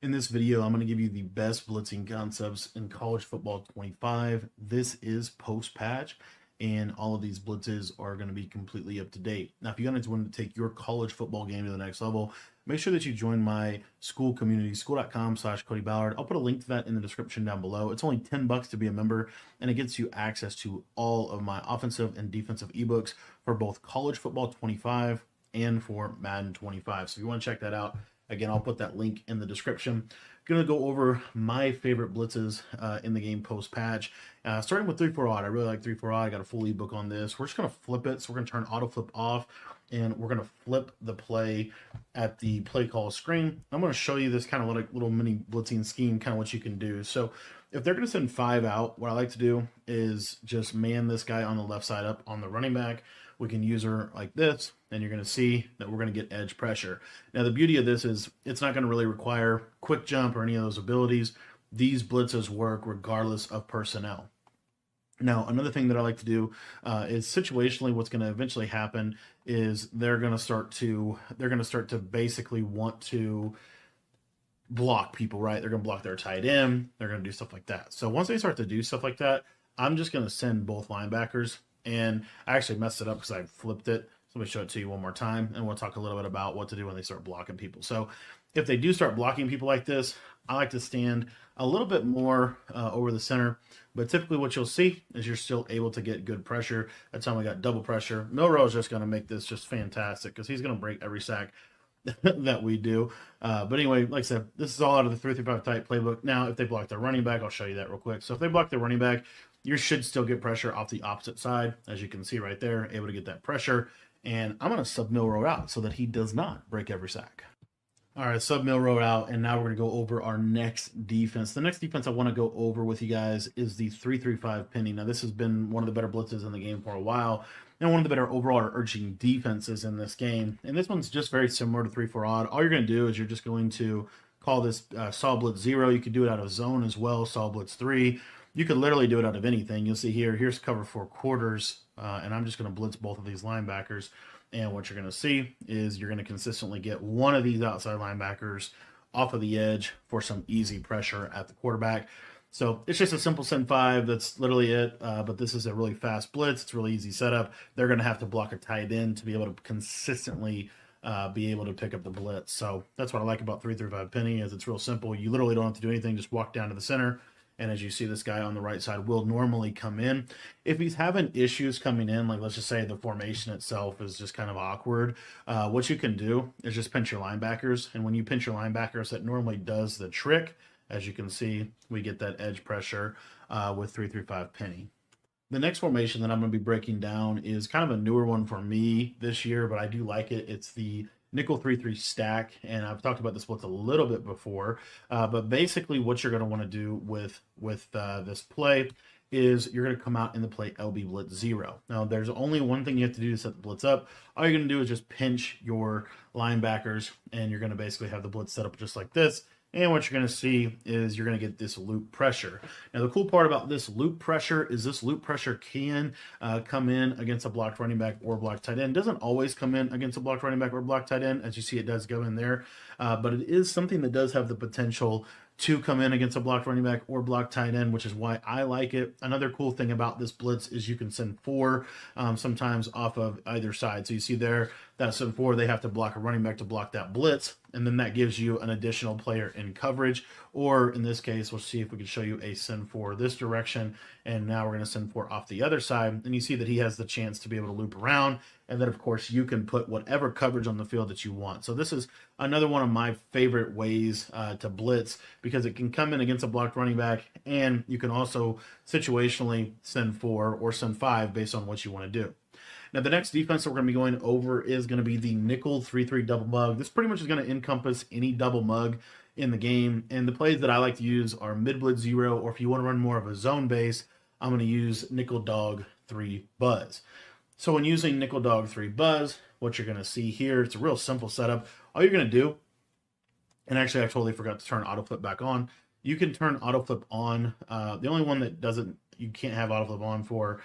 In this video, I'm going to give you the best blitzing concepts in college football 25. This is post-patch, and all of these blitzes are going to be completely up to date. Now, if you guys want to take your college football game to the next level, make sure that you join my school community, school.com/Cody Ballard. I'll put a link to that in the description down below. It's only $10 to be a member, and it gets you access to all of my offensive and defensive ebooks for both college football 25 and for Madden 25. So if you want to check that out, again, I'll put that link in the description. Going to go over my favorite blitzes in the game post-patch. Starting with 3-4 odd. I really like 3-4 odd. I got a full ebook on this. We're just going to flip it. So we're going to turn auto flip off, and we're going to flip the play at the play call screen. I'm going to show you this kind of little mini blitzing scheme, kind of what you can do. So if they're going to send 5 out, what I like to do is just man this guy on the left side up on the running back. We can use her like this, and you're going to see that we're going to get edge pressure. Now, the beauty of this is it's not going to really require quick jump or any of those abilities. These blitzes work regardless of personnel. Now, another thing that I like to do is situationally what's going to eventually happen is they're going to start to basically want to block people, right? They're going to block their tight end. They're going to do stuff like that. So once they start to do stuff like that, I'm just going to send both linebackers. And I actually messed it up because I flipped it. So let me show it to you one more time, and we'll talk a little bit about what to do when they start blocking people. So if they do start blocking people like this, I like to stand a little bit more over the center. But typically what you'll see is you're still able to get good pressure. That time we got double pressure. Milroe is just going to make this just fantastic because he's going to break every sack that we do. But anyway, like I said, this is all out of the 3-5 type playbook. Now, if they block their running back, I'll show you that real quick. So if they block their running back, you should still get pressure off the opposite side. As you can see right there, able to get that pressure. And I'm going to sub Milroe out so that he does not break every sack. All right, sub Milroe out, and now we're going to go over our next defense. The next defense I want to go over with you guys is the 3-3-5 penny. Now, this has been one of the better blitzes in the game for a while, and one of the better overall urging defenses in this game. And this one's just very similar to 3-4 odd. All you're going to do is you're just going to call this saw blitz 0. You could do it out of zone as well, saw blitz 3. You could literally do it out of anything. You'll see here's cover 4 quarters, and I'm just going to blitz both of these linebackers. And what you're going to see is you're going to consistently get one of these outside linebackers off of the edge for some easy pressure at the quarterback. So it's just a simple send 5. That's literally it. But this is a really fast blitz. It's a really easy setup. They're going to have to block a tight end to be able to consistently be able to pick up the blitz. So that's what I like about 3-5 penny is it's real simple. You literally don't have to do anything. Just walk down to the center. And as you see, this guy on the right side will normally come in. If he's having issues coming in, like let's just say the formation itself is just kind of awkward, what you can do is just pinch your linebackers. And when you pinch your linebackers, that normally does the trick. As you can see, we get that edge pressure with 3-5 penny. The next formation that I'm going to be breaking down is kind of a newer one for me this year, but I do like it. It's the nickel 3-3 stack, and I've talked about this blitz a little bit before, but basically what you're going to want to do with this play is you're going to come out in the play LB blitz 0. Now there's only one thing you have to do to set the blitz up. All you're going to do is just pinch your linebackers, and you're going to basically have the blitz set up just like this. And what you're going to see is you're going to get this loop pressure. Now, the cool part about this loop pressure is this loop pressure can come in against a blocked running back or blocked tight end. It doesn't always come in against a blocked running back or blocked tight end. As you see, it does go in there. But it is something that does have the potential to come in against a blocked running back or blocked tight end, which is why I like it. Another cool thing about this blitz is you can send 4 sometimes off of either side. So you see there, that send 4, they have to block a running back to block that blitz. And then that gives you an additional player in coverage. Or in this case, we'll see if we can show you a send 4 this direction. And now we're going to send 4 off the other side. And you see that he has the chance to be able to loop around. And then, of course, you can put whatever coverage on the field that you want. So this is another one of my favorite ways to blitz because it can come in against a blocked running back. And you can also situationally send 4 or send 5 based on what you want to do. Now, the next defense that we're going to be going over is going to be the nickel 3-3 double mug. This pretty much is going to encompass any double mug in the game. And the plays that I like to use are mid blitz 0, or if you want to run more of a zone base, I'm going to use nickel dog 3 buzz. So when using nickel dog 3 buzz, what you're going to see here, it's a real simple setup. All you're going to do, and actually I totally forgot to turn auto flip back on, you can turn auto flip on. The only one that doesn't, you can't have auto flip on for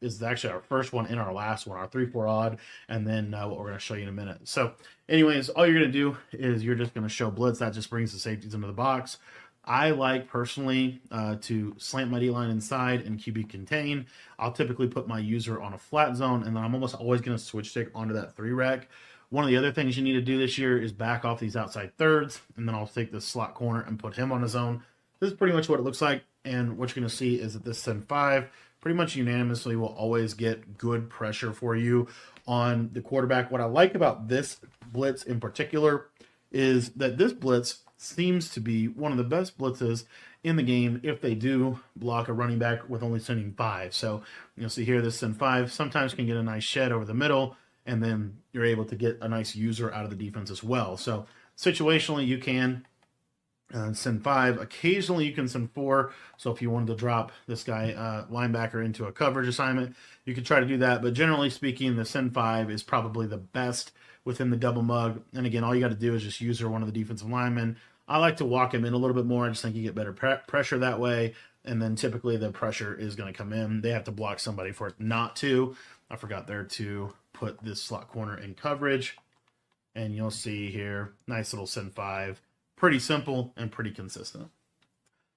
is actually our first one in our last one, our 3-4 odd, and then what we're going to show you in a minute. So anyways, all you're going to do is you're just going to show blitz. That just brings the safeties into the box. I like personally to slant my D-line inside and QB contain. I'll typically put my user on a flat zone, and then I'm almost always going to switch stick onto that 3-rec. One of the other things you need to do this year is back off these outside thirds, and then I'll take the slot corner and put him on his own. This is pretty much what it looks like, and what you're going to see is that this Send 5 pretty much unanimously will always get good pressure for you on the quarterback. What I like about this blitz in particular is that this blitz seems to be one of the best blitzes in the game if they do block a running back with only sending 5. So you'll see here this Send 5 sometimes can get a nice shed over the middle, and then you're able to get a nice user out of the defense as well. So situationally, you can send 5. Occasionally, you can send 4. So if you wanted to drop this guy linebacker into a coverage assignment, you could try to do that. But generally speaking, the Send 5 is probably the best within the double mug. And again, all you got to do is just user one of the defensive linemen. I like to walk him in a little bit more. I just think you get better pressure that way. And then typically the pressure is going to come in. They have to block somebody for it not to. I forgot there to put this slot corner in coverage. And you'll see here, nice little Send 5. Pretty simple and pretty consistent.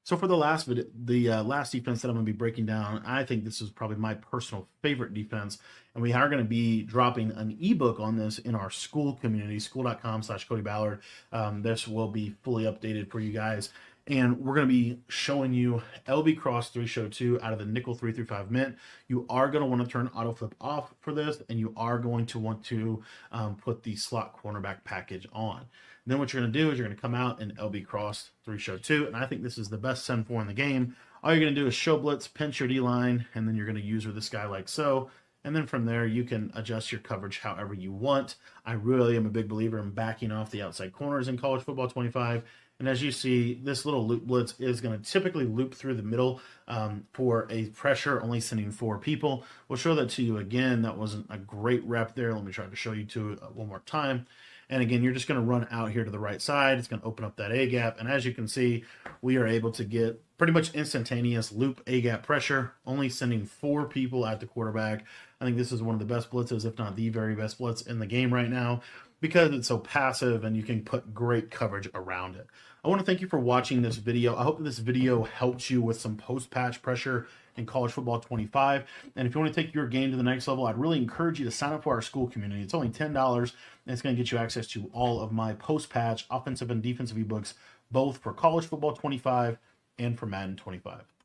So for the last video, the last defense that I'm going to be breaking down, I think this is probably my personal favorite defense, and we are going to be dropping an ebook on this in our school community, school.com/Cody Ballard. This will be fully updated for you guys, and we're going to be showing you LB Cross 3 Show 2 out of the nickel 3-5 mint. You are going to want to turn auto flip off for this, and you are going to want to put the slot cornerback package on. Then what you're going to do is you're going to come out in LB Cross 3 Show 2, and I think this is the best Send 4 in the game. All you're going to do is show blitz, pinch your D-line, and then you're going to user this guy like so. And then from there, you can adjust your coverage however you want. I really am a big believer in backing off the outside corners in college football 25. And as you see, this little loop blitz is going to typically loop through the middle for a pressure, only sending 4 people. We'll show that to you again. That wasn't a great rep there. Let me try to show you to one more time. And again, you're just going to run out here to the right side. It's going to open up that A-gap. And as you can see, we are able to get pretty much instantaneous loop A-gap pressure, only sending 4 people at the quarterback. I think this is one of the best blitzes, if not the very best blitz in the game right now, because it's so passive and you can put great coverage around it. I want to thank you for watching this video. I hope that this video helps you with some post-patch pressure in college football 25. And if you want to take your game to the next level, I'd really encourage you to sign up for our school community. It's only $10, and it's going to get you access to all of my post-patch offensive and defensive ebooks, both for college football 25 and for Madden 25.